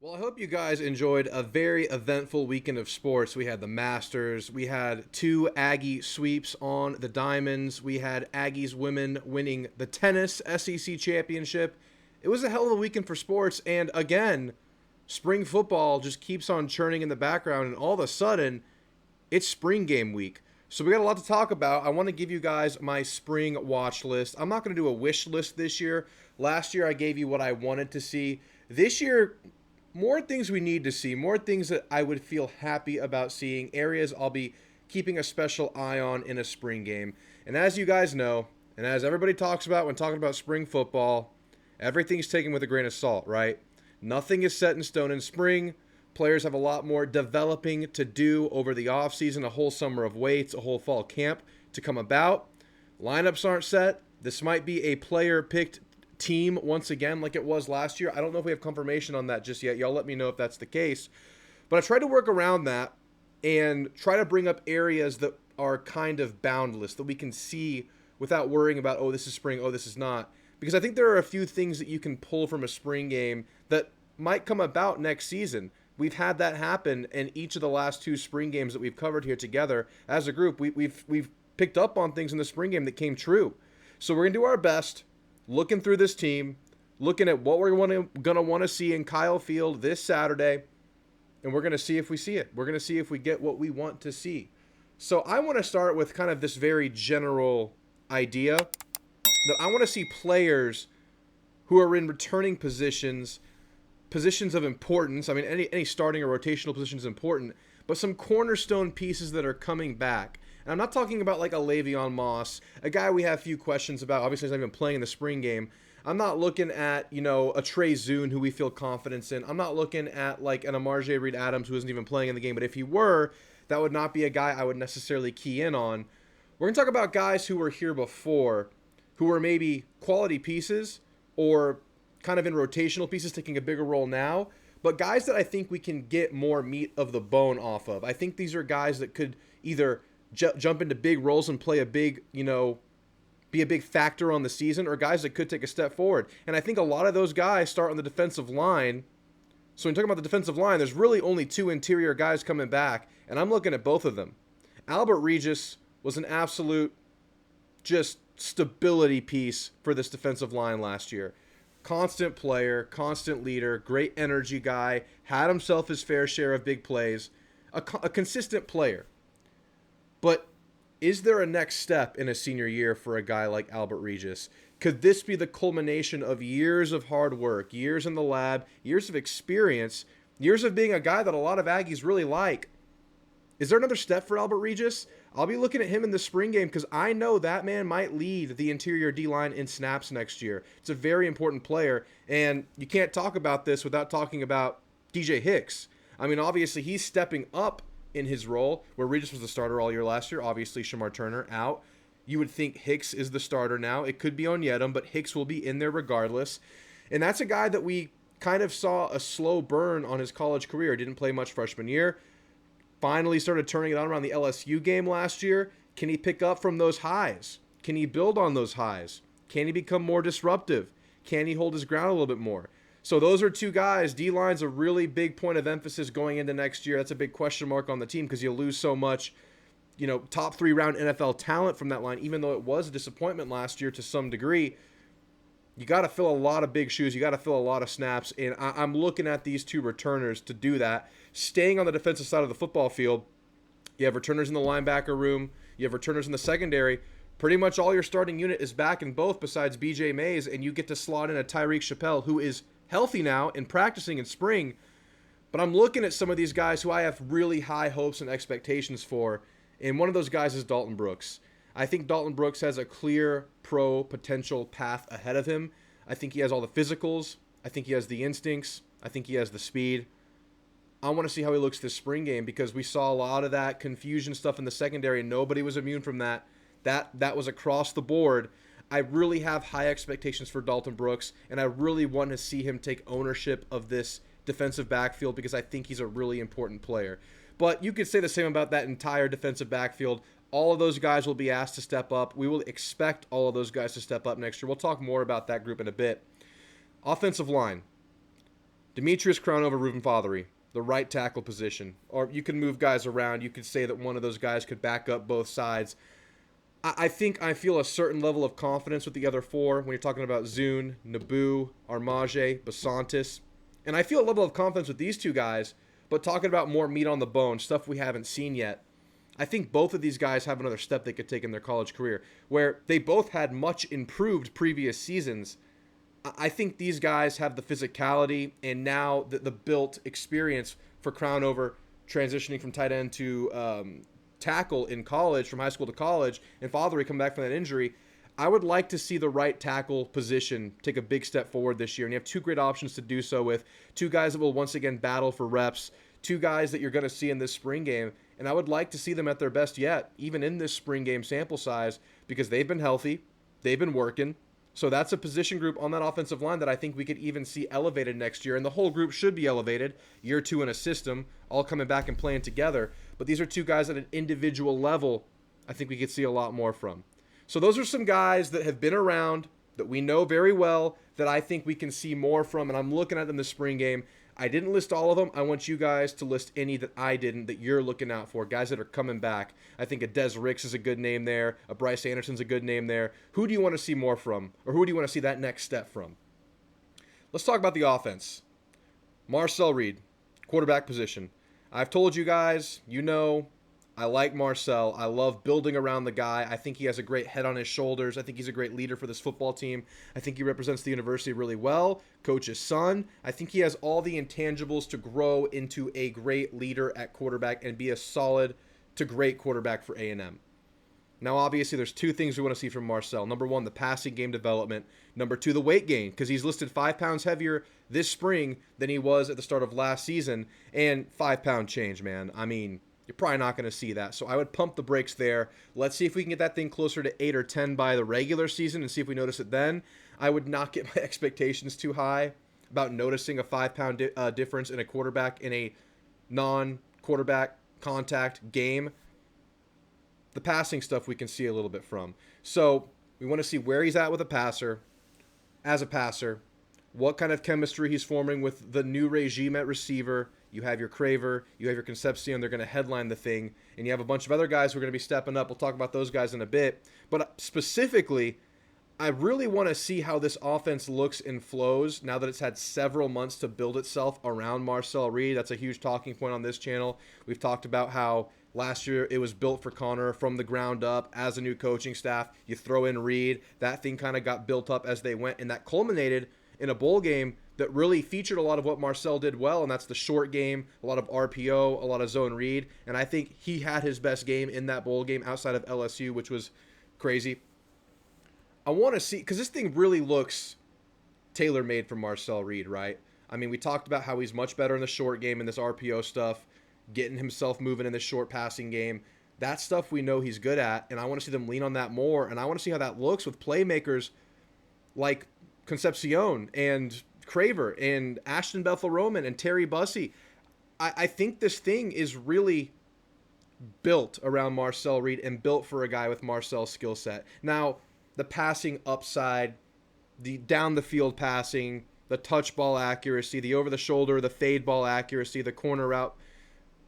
Well, I hope you guys enjoyed a very eventful weekend of sports. We had the Masters, we had two Aggie sweeps on the Diamonds, we had Aggies women winning the tennis SEC championship. It was a hell of a weekend for sports, and again, spring football just keeps on churning in the background, and all of a sudden, it's spring game week. So we got a lot to talk about. I want to give you guys my spring watch list. I'm not going to do a wish list this year. Last year I gave you what I wanted to see. This year, more things we need to see, more things that I would feel happy about seeing, areas I'll be keeping a special eye on in a spring game. And as you guys know, and as everybody talks about when talking about spring football, everything's taken with a grain of salt, right? Nothing is set in stone in spring. Players have a lot more developing to do over the offseason, a whole summer of weights, a whole fall camp to come about. Lineups aren't set. This might be a player-picked team once again like it was last year. I don't know if we have confirmation on that just yet. Y'all let me know if that's the case. But I tried to work around that and try to bring up areas that are kind of boundless, that we can see without worrying about, oh, this is spring, oh, this is not. Because I think there are a few things that you can pull from a spring game that might come about next season. We've had that happen in each of the last two spring games that we've covered here together as a group. We've picked up on things in the spring game that came true. So we're going to do our best looking through this team, looking at what we're going to want to see in Kyle Field this Saturday, and we're going to see if we see it. We're going to see if we get what we want to see. So I want to start with kind of this very general idea that I want to see players who are in returning positions of importance. I mean, any starting or rotational position is important, but some cornerstone pieces that are coming back. And I'm not talking about like a Le'Veon Moss, a guy we have few questions about. Obviously, he's not even playing in the spring game. I'm not looking at, a Trey Zune who we feel confidence in. I'm not looking at like an Amar'e Reed Adams who isn't even playing in the game. But if he were, that would not be a guy I would necessarily key in on. We're going to talk about guys who were here before, who were maybe quality pieces or kind of in rotational pieces taking a bigger role now, but guys that I think we can get more meat of the bone off of. I think these are guys that could either jump into big roles and play a big, be a big factor on the season, or guys that could take a step forward. And I think a lot of those guys start on the defensive line. So when you're talking about the defensive line, there's really only two interior guys coming back, and I'm looking at both of them. Albert Regis was an absolute just stability piece for this defensive line last year. Constant player, constant leader, great energy guy, had himself his fair share of big plays, a consistent player. But is there a next step in a senior year for a guy like Albert Regis? Could this be the culmination of years of hard work, years in the lab, years of experience, years of being a guy that a lot of Aggies really like? Is there another step for Albert Regis? I'll be looking at him in the spring game because I know that man might lead the interior D-line in snaps next year. It's a very important player, and you can't talk about this without talking about DJ Hicks. I mean, obviously, he's stepping up in his role, where Regis was the starter all year last year. Obviously, Shamar Turner out. You would think Hicks is the starter now. It could be Onyedem, but Hicks will be in there regardless. And that's a guy that we kind of saw a slow burn on his college career. Didn't play much freshman year. Finally started turning it on around the LSU game last year. Can he pick up from those highs? Can he build on those highs? Can he become more disruptive? Can he hold his ground a little bit more? So those are two guys. D-line's a really big point of emphasis going into next year. That's a big question mark on the team because you lose so much, top 3 round NFL talent from that line, even though it was a disappointment last year to some degree. You got to fill a lot of big shoes. You got to fill a lot of snaps. And I'm looking at these two returners to do that. Staying on the defensive side of the football field, you have returners in the linebacker room. You have returners in the secondary. Pretty much all your starting unit is back in both besides B.J. Mays, and you get to slot in a Tyreek Chappelle, who is healthy now and practicing in spring. But I'm looking at some of these guys who I have really high hopes and expectations for, and one of those guys is Dalton Brooks. I think Dalton Brooks has a clear pro potential path ahead of him. I think he has all the physicals. I think he has the instincts. I think he has the speed. I want to see how he looks this spring game because we saw a lot of that confusion stuff in the secondary and nobody was immune from that. That was across the board. I really have high expectations for Dalton Brooks, and I really want to see him take ownership of this defensive backfield because I think he's a really important player. But you could say the same about that entire defensive backfield. All of those guys will be asked to step up. We will expect all of those guys to step up next year. We'll talk more about that group in a bit. Offensive line. Demetrius Crown over Reuben Fothery, the right tackle position. Or you can move guys around. You could say that one of those guys could back up both sides. I think I feel a certain level of confidence with the other four when you're talking about Zune, Naboo, Armage, Basantis. And I feel a level of confidence with these two guys, but talking about more meat on the bone, stuff we haven't seen yet, I think both of these guys have another step they could take in their college career, where they both had much improved previous seasons. I think these guys have the physicality and now the built experience for Crown over transitioning from tight end to tackle in college, from high school to college, and Fothery come back from that injury. I would like to see the right tackle position take a big step forward this year, and you have two great options to do so with, two guys that will once again battle for reps, two guys that you're going to see in this spring game, and I would like to see them at their best yet, even in this spring game sample size, because they've been healthy, they've been working. So that's a position group on that offensive line that I think we could even see elevated next year. And the whole group should be elevated, year two in a system, all coming back and playing together. But these are two guys at an individual level I think we could see a lot more from. So those are some guys that have been around, that we know very well, that I think we can see more from. And I'm looking at them this spring game. I didn't list all of them. I want you guys to list any that I didn't, that you're looking out for, guys that are coming back. I think a Des Ricks is a good name there. A Bryce Anderson's a good name there. Who do you want to see more from? Or who do you want to see that next step from? Let's talk about the offense. Marcel Reed, quarterback position. I've told you guys, you know, I like Marcel. I love building around the guy. I think he has a great head on his shoulders. I think he's a great leader for this football team. I think he represents the university really well. Coach's son. I think he has all the intangibles to grow into a great leader at quarterback and be a solid to great quarterback for A&M. Now, obviously, there's two things we want to see from Marcel. Number one, the passing game development. Number two, the weight gain, because he's listed 5 pounds heavier this spring than he was at the start of last season. And 5-pound change, man. I mean, you're probably not going to see that. So I would pump the brakes there. Let's see if we can get that thing closer to 8 or 10 by the regular season and see if we notice it then. I would not get my expectations too high about noticing a 5-pound difference in a quarterback in a non-quarterback contact game. The passing stuff we can see a little bit from. So we want to see where he's at with a passer, as a passer, what kind of chemistry he's forming with the new regime at receiver. You have your Craver, you have your Concepcion, they're going to headline the thing, and you have a bunch of other guys who are going to be stepping up. We'll talk about those guys in a bit. But specifically, I really want to see how this offense looks and flows now that it's had several months to build itself around Marcel Reed. That's a huge talking point on this channel. We've talked about how last year it was built for Connor from the ground up as a new coaching staff. You throw in Reed. That thing kind of got built up as they went, and that culminated in a bowl game that really featured a lot of what Marcel did well, and that's the short game, a lot of RPO, a lot of zone read, and I think he had his best game in that bowl game outside of LSU, which was crazy. I want to see, because this thing really looks tailor-made for Marcel Reed, right? I mean, we talked about how he's much better in the short game in this RPO stuff, getting himself moving in this short passing game. That stuff we know he's good at, and I want to see them lean on that more, and I want to see how that looks with playmakers like Concepcion and Craver and Ashton Bethel-Roman and Terry Bussey. I think this thing is really built around Marcel Reed and built for a guy with Marcel's skill set. Now, the passing upside, the down the field passing, the touch ball accuracy, the over the shoulder, the fade ball accuracy, the corner route,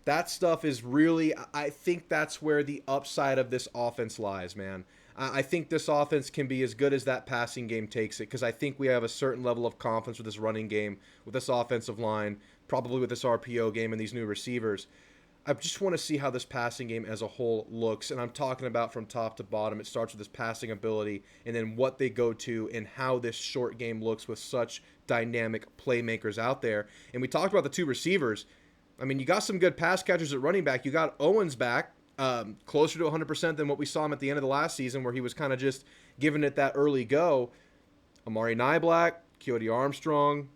that stuff is really, I think that's where the upside of this offense lies, man. I think this offense can be as good as that passing game takes it, because I think we have a certain level of confidence with this running game, with this offensive line, probably with this RPO game and these new receivers. I just want to see how this passing game as a whole looks, and I'm talking about from top to bottom. It starts with this passing ability, and then what they go to and how this short game looks with such dynamic playmakers out there. And we talked about the two receivers. I mean, you got some good pass catchers at running back. You got Owens back, closer to 100% than what we saw him at the end of the last season, where he was kind of just giving it that early go. Amari Nyblack, Keody Armstrong,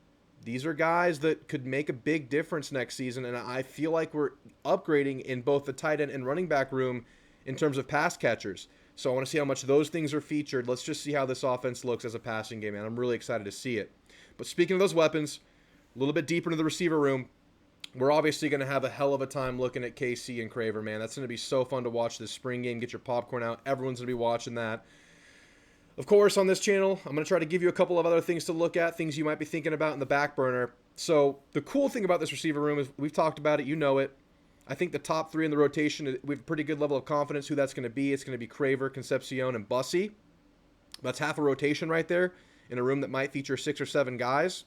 these are guys that could make a big difference next season, and I feel like we're upgrading in both the tight end and running back room in terms of pass catchers. So I want to see how much those things are featured. Let's just see how this offense looks as a passing game, and I'm really excited to see it. But speaking of those weapons, a little bit deeper into the receiver room, we're obviously going to have a hell of a time looking at KC and Craver, man. That's going to be so fun to watch this spring game. Get your popcorn out. Everyone's going to be watching that. Of course, on this channel, I'm going to try to give you a couple of other things to look at, things you might be thinking about in the back burner. So the cool thing about this receiver room is we've talked about it. You know it. I think the top three in the rotation, we have a pretty good level of confidence who that's going to be. It's going to be Craver, Concepcion, and Bussy. That's half a rotation right there in a room that might feature 6 or 7 guys.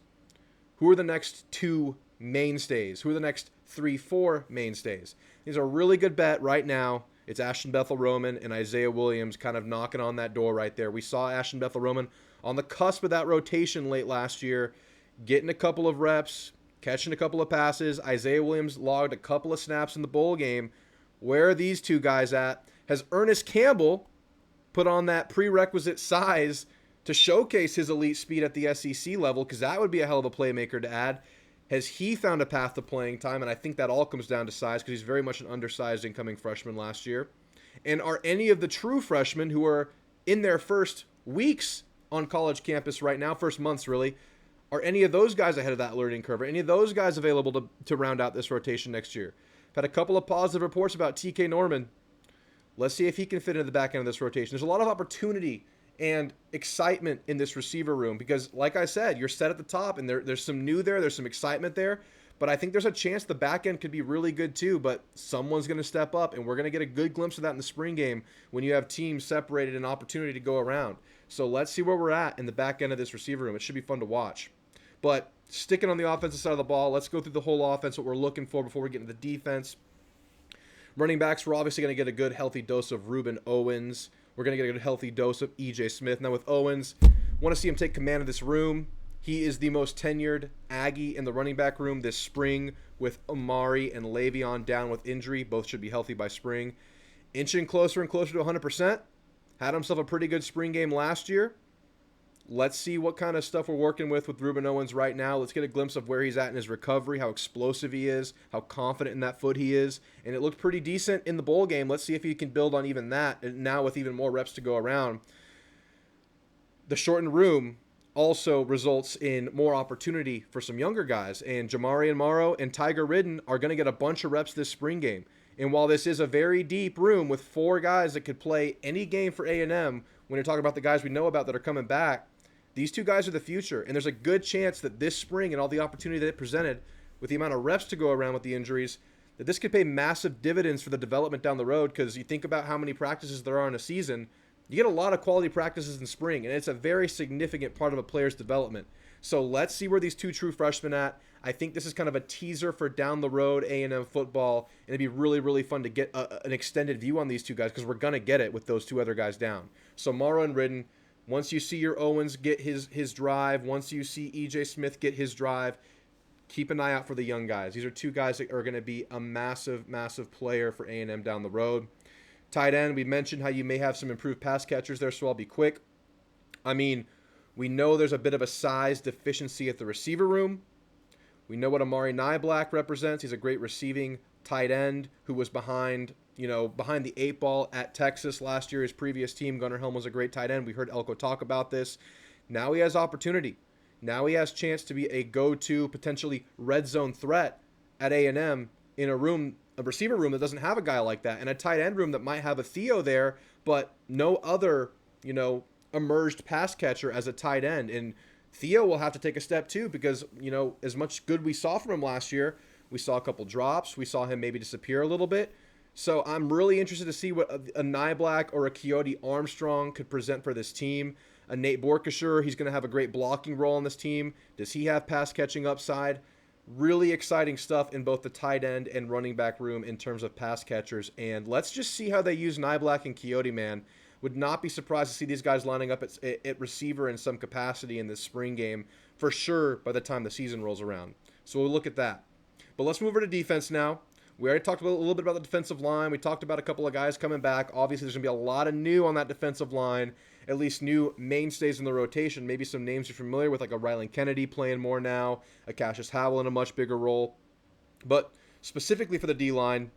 Who are the next 2 mainstays? Who are the next 3, 4 mainstays? These are a really good bet right now. It's Ashton Bethel-Roman and Isaiah Williams kind of knocking on that door right there. We saw Ashton Bethel-Roman on the cusp of that rotation late last year, getting a couple of reps, catching a couple of passes. Isaiah Williams logged a couple of snaps in the bowl game. Where are these two guys at? Has Ernest Campbell put on that prerequisite size to showcase his elite speed at the SEC level? Because that would be a hell of a playmaker to add. Has he found a path to playing time? And I think that all comes down to size, because he's very much an undersized incoming freshman last year. And are any of the true freshmen who are in their first weeks on college campus right now, first months really, are any of those guys ahead of that learning curve? Are any of those guys available to round out this rotation next year? I've had a couple of positive reports about TK Norman. Let's see if he can fit into the back end of this rotation. There's a lot of opportunity and excitement in this receiver room because, like I said, you're set at the top, and there's some new there. There's some excitement there. But I think there's a chance the back end could be really good too, but someone's going to step up, and we're going to get a good glimpse of that in the spring game when you have teams separated and opportunity to go around. So let's see where we're at in the back end of this receiver room. It should be fun to watch. But sticking on the offensive side of the ball, let's go through the whole offense, what we're looking for before we get into the defense. Running backs, we're obviously going to get a good, healthy dose of Ruben Owens. We're going to get a good, healthy dose of E.J. Smith. Now with Owens, want to see him take command of this room. He is the most tenured Aggie in the running back room this spring, with Amari and Le'Veon down with injury. Both should be healthy by spring. Inching closer and closer to 100%. Had himself a pretty good spring game last year. Let's see what kind of stuff we're working with Ruben Owens right now. Let's get a glimpse of where he's at in his recovery, how explosive he is, how confident in that foot he is. And it looked pretty decent in the bowl game. Let's see if he can build on even that, and now with even more reps to go around. The shortened room also results in more opportunity for some younger guys. And Jamari and Morrow and Tiger Ridden are going to get a bunch of reps this spring game. And while this is a very deep room with 4 guys that could play any game for A&M, when you're talking about the guys we know about that are coming back, these 2 guys are the future, and there's a good chance that this spring and all the opportunity that it presented with the amount of reps to go around with the injuries, that this could pay massive dividends for the development down the road, because you think about how many practices there are in a season, you get a lot of quality practices in spring, and it's a very significant part of a player's development. So let's see where these 2 true freshmen at. I think this is kind of a teaser for down the road A&M football, and it'd be really, really fun to get an extended view on these 2 guys, because we're going to get it with those 2 other guys down. So Morrow and Ridden, once you see your Owens get his drive, once you see E.J. Smith get his drive, keep an eye out for the young guys. These are 2 guys that are going to be a massive, massive player for A&M down the road. Tight end, we mentioned how you may have some improved pass catchers there, so I'll be quick. I mean, we know there's a bit of a size deficiency at the receiver room. We know what Amari Nyblack represents. He's a great receiving tight end who was behind the 8 ball at Texas last year. His previous team, Gunnar Helm, was a great tight end. We heard Elko talk about this. Now he has opportunity. Now he has chance to be a go-to, potentially red zone threat at A&M in a receiver room that doesn't have a guy like that, and a tight end room that might have a Theo there, but no other, emerged pass catcher as a tight end. And Theo will have to take a step too, because, as much good we saw from him last year, we saw a couple drops. We saw him maybe disappear a little bit. So I'm really interested to see what a Nyblack or a Coyote Armstrong could present for this team. A Nate Borkesher, he's going to have a great blocking role on this team. Does he have pass catching upside? Really exciting stuff in both the tight end and running back room in terms of pass catchers. And let's just see how they use Nyblack and Coyote, man. Would not be surprised to see these guys lining up at receiver in some capacity in this spring game for sure by the time the season rolls around. So we'll look at that. But let's move over to defense now. We already talked a little bit about the defensive line. We talked about a couple of guys coming back. Obviously, there's going to be a lot of new on that defensive line, at least new mainstays in the rotation. Maybe some names you're familiar with, like a Rylan Kennedy playing more now, a Cassius Howell in a much bigger role. But specifically for the D-line,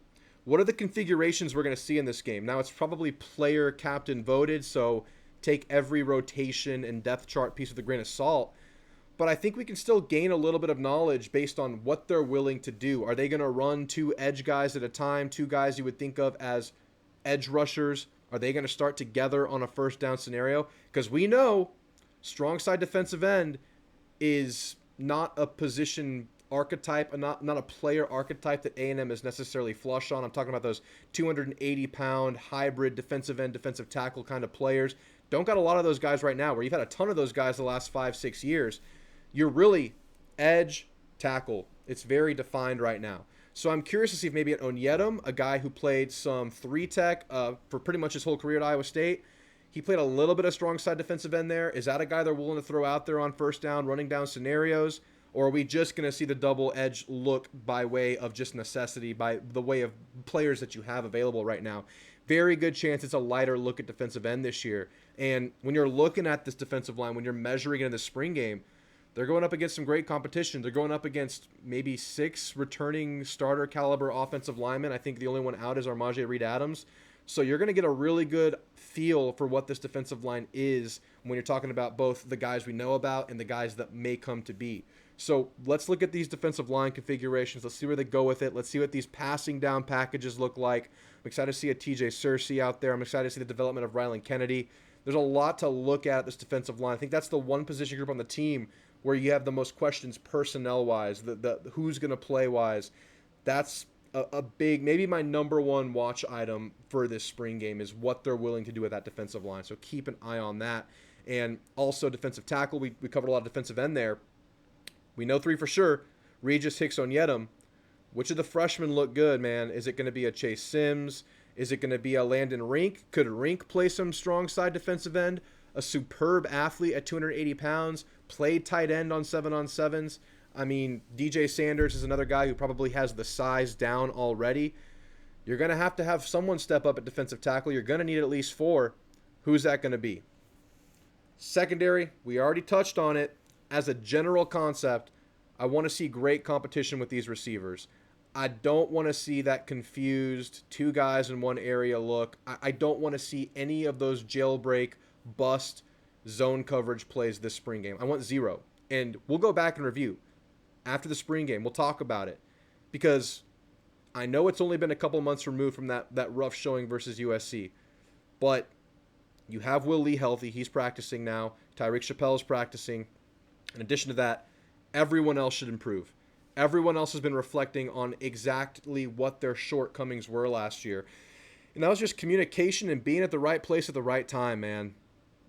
what are the configurations we're going to see in this game? Now, it's probably player captain voted, so take every rotation and depth chart piece with a grain of salt. But I think we can still gain a little bit of knowledge based on what they're willing to do. Are they going to run 2 edge guys at a time, 2 guys you would think of as edge rushers? Are they going to start together on a first down scenario? Because we know strong side defensive end is not a position archetype, not a player archetype that A&M is necessarily flush on. I'm talking about those 280-pound hybrid defensive end, defensive tackle kind of players. Don't got a lot of those guys right now, where you've had a ton of those guys the last 5-6 years. You're really edge, tackle. It's very defined right now. So I'm curious to see if maybe an Onyedem, a guy who played some 3-tech for pretty much his whole career at Iowa State, he played a little bit of strong side defensive end there. Is that a guy they're willing to throw out there on first down, running down scenarios? Or are we just going to see the double edge look by way of just necessity, by the way of players that you have available right now? Very good chance it's a lighter look at defensive end this year. And when you're looking at this defensive line, when you're measuring it in the spring game, they're going up against some great competition. They're going up against maybe 6 returning starter caliber offensive linemen. I think the only one out is Armaje Reed-Adams. So you're going to get a really good feel for what this defensive line is when you're talking about both the guys we know about and the guys that may come to be. So let's look at these defensive line configurations. Let's see where they go with it. Let's see what these passing down packages look like. I'm excited to see a TJ Searcy out there. I'm excited to see the development of Rylan Kennedy. There's a lot to look at this defensive line. I think that's the one position group on the team where you have the most questions personnel-wise, the who's going to play-wise. That's a big, maybe my number one watch item for this spring game is what they're willing to do with that defensive line. So keep an eye on that. And also defensive tackle. We covered a lot of defensive end there. We know 3 for sure. Regis, Hicks, Onyedem. Which of the freshmen look good, man? Is it going to be a Chase Sims? Is it going to be a Landon Rink? Could Rink play some strong side defensive end? A superb athlete at 280 pounds, played tight end on 7-on-7s. I mean, DJ Sanders is another guy who probably has the size down already. You're going to have someone step up at defensive tackle. You're going to need at least 4. Who's that going to be? Secondary, we already touched on it. As a general concept, I want to see great competition with these receivers. I don't want to see that confused 2 guys in one area look. I don't want to see any of those jailbreak, bust, zone coverage plays this spring game. I want 0. And we'll go back and review. After the spring game, we'll talk about it. Because I know it's only been a couple months removed from that rough showing versus USC. But you have Will Lee healthy. He's practicing now. Tyreek Chappelle's practicing. In addition to that, everyone else should improve. Everyone else has been reflecting on exactly what their shortcomings were last year. And that was just communication and being at the right place at the right time, man.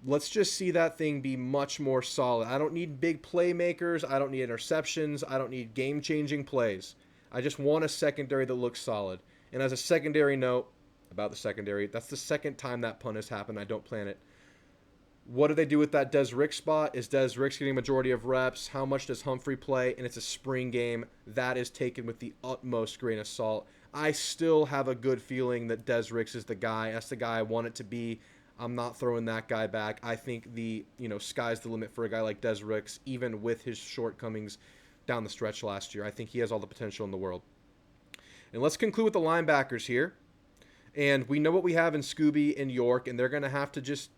Let's just see that thing be much more solid. I don't need big playmakers. I don't need interceptions. I don't need game-changing plays. I just want a secondary that looks solid. And as a secondary note about the secondary, that's the second time that punt has happened. I don't plan it. What do they do with that Des Ricks spot? Is Des Ricks getting a majority of reps? How much does Humphrey play? And it's a spring game. That is taken with the utmost grain of salt. I still have a good feeling that Des Ricks is the guy. That's the guy I want it to be. I'm not throwing that guy back. I think sky's the limit for a guy like Des Ricks, even with his shortcomings down the stretch last year. I think he has all the potential in the world. And let's conclude with the linebackers here. And we know what we have in Scooby and York, and they're going to have to just,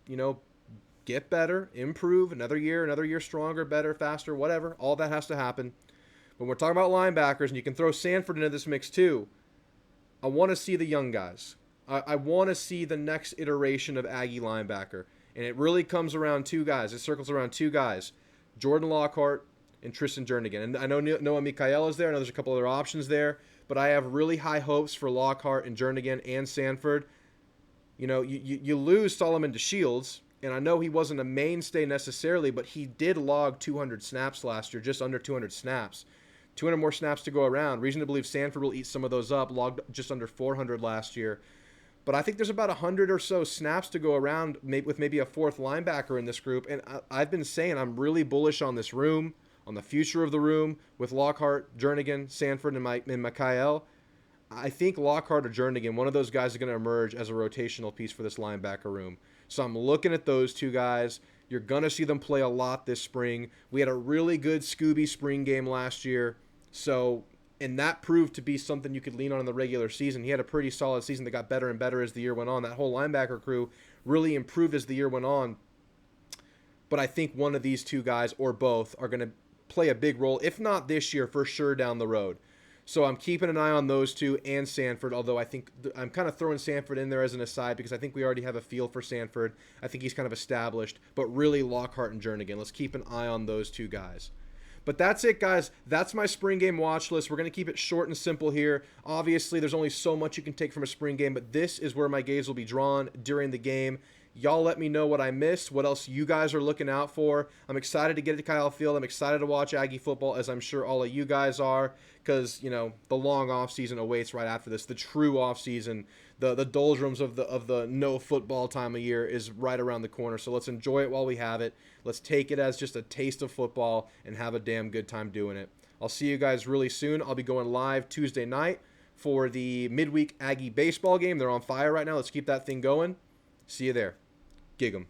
get better, improve, another year stronger, better, faster, whatever. All that has to happen. When we're talking about linebackers, and you can throw Sanford into this mix too, I want to see the young guys. I want to see the next iteration of Aggie linebacker. And it really comes around 2 guys. It circles around 2 guys, Jordan Lockhart and Tristan Jernigan. And I know Noah Mikael is there. I know there's a couple other options there. But I have really high hopes for Lockhart and Jernigan and Sanford. You lose Solomon DeShields. And I know he wasn't a mainstay necessarily, but he did log 200 snaps last year, just under 200 snaps. 200 more snaps to go around. Reason to believe Sanford will eat some of those up, logged just under 400 last year. But I think there's about 100 or so snaps to go around with maybe a 4th linebacker in this group. And I've been saying I'm really bullish on this room, on the future of the room with Lockhart, Jernigan, Sanford, and Mikael. I think Lockhart or Jernigan, one of those guys is going to emerge as a rotational piece for this linebacker room. So I'm looking at those 2 guys. You're going to see them play a lot this spring. We had a really good Scooby spring game last year. And that proved to be something you could lean on in the regular season. He had a pretty solid season that got better and better as the year went on. That whole linebacker crew really improved as the year went on. But I think one of these 2 guys, or both, are going to play a big role, if not this year, for sure down the road. So I'm keeping an eye on those 2 and Sanford, although I think I'm kind of throwing Sanford in there as an aside because I think we already have a feel for Sanford. I think he's kind of established, but really Lockhart and Jernigan. Let's keep an eye on those 2 guys. But that's it, guys. That's my spring game watch list. We're going to keep it short and simple here. Obviously, there's only so much you can take from a spring game, but this is where my gaze will be drawn during the game. Y'all let me know what I missed, what else you guys are looking out for. I'm excited to get to Kyle Field. I'm excited to watch Aggie football, as I'm sure all of you guys are, because, you know, the long offseason awaits right after this. The true offseason, the doldrums of the no football time of year is right around the corner. So let's enjoy it while we have it. Let's take it as just a taste of football and have a damn good time doing it. I'll see you guys really soon. I'll be going live Tuesday night for the midweek Aggie baseball game. They're on fire right now. Let's keep that thing going. See you there. Gig 'em.